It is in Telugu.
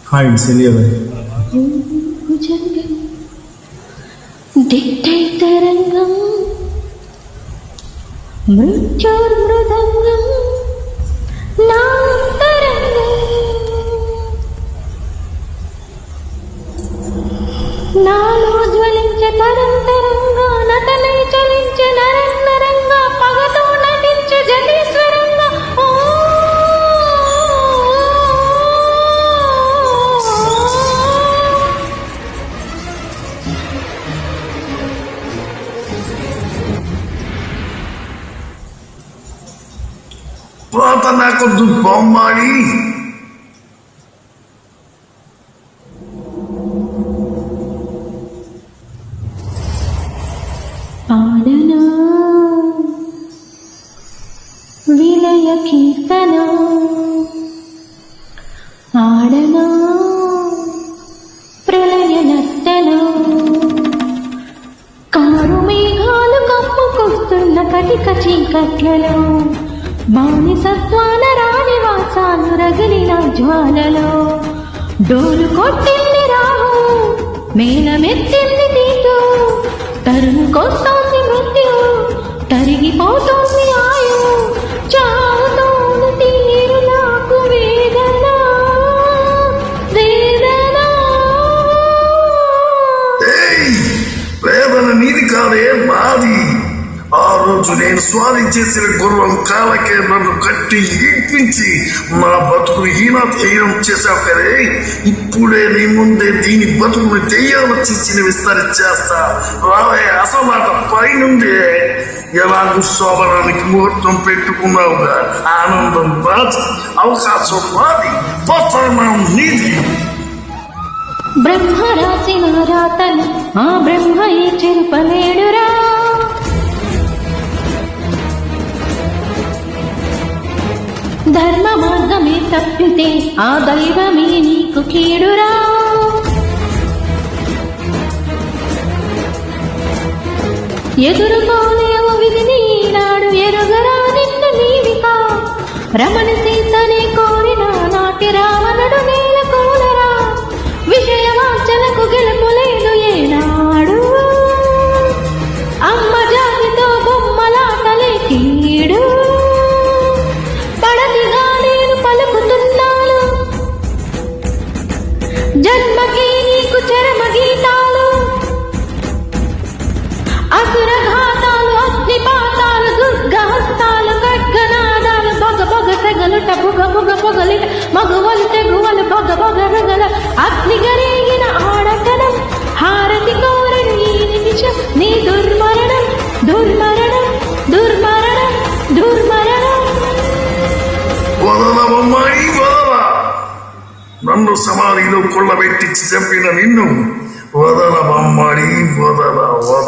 హాయ్ సెలియా గారు. దిట్టైతరంగం మృత్యోర్మృదంగం నాంతరంగం నాలో జ్వలించే తరంతరంగా నటనై చలించే నరంగా పగతో నటించే జగేశ్వరంగా ప్రార్థన కొద్దు బొమ్మాడి పాడనా విలయ కీర్తన ఆడనా ప్రళయ నర్తన కారు మేఘాలు కప్పుకొస్తున్న కటిక చీకట్లలో బానిసత్వాల రాణివాసాలు రగిలిన జ్వాలలో డోలు కొట్టింది రాహు మేళమెత్తింది తీటు తరుముకొస్తోంది మృత్యు తరిగిపోతోంది ఆయు చావుతోంది తీరు నాకు వేదన వేదన వేదన నీది కాదే మాది. ఆ రోజు నేను స్వారీ చేసిన గుర్రం కాలకే నన్ను కట్టి ఈడ్పించి నా బతుకును హీనం చేశావు కదే. ఇప్పుడే నీ ముందే దీని బతుకును దెయ్యాల చిచ్చిన విస్తరించేస్తా. రావే అసమాట పైనుండే. ఎలాగూ శోభనానికి ముహూర్తం పెట్టుకున్నావుగా, ఆనందం రాజు, అవకాశం మాది, పతనం నీది. బ్రహ్మ రాసిన రాతను ఆ బ్రహ్మయే చెరుపలేడురా. ధర్మ మార్గమే తప్పితే ఆ దైవమే నీకు కీడురా. ఎదురుకోలేవు విధిని నాడు ఎరుగరా నిన్ను నీవికా. రమణ సీతనే కోరిన నాటి రావణుడు నేల కోలరా. విషయవాచనకు గెలుపు లేదు ఏనాడు. అమ్మ జాతితో బొమ్మలాటలే కీడు. పడతిగా నేను పలుకుతున్నాను జన్మకి నీకు చరమ గీతాలు. అసుర ఘాతాలు అగ్నిపాతాలు దుర్గహస్తాలు ఖడ్గనాదాలు బగ బగ సెగలుట బుగ బుగ పొగలిట మగువలు తెగువలు బగ బగ రగల అగ్నిగరేగిన ఆడకనం. హారతి కోరని ఈ నిమిషం నీ దుర్మరణం దుర్మరణం దుర్మరణం దుర్మరణం. వదల బొమ్మాయి వదల. నన్ను సమాధిలో కొల్లబెట్టి చంపిన నిన్ను వదల బొమ్మాడి వదల వదల.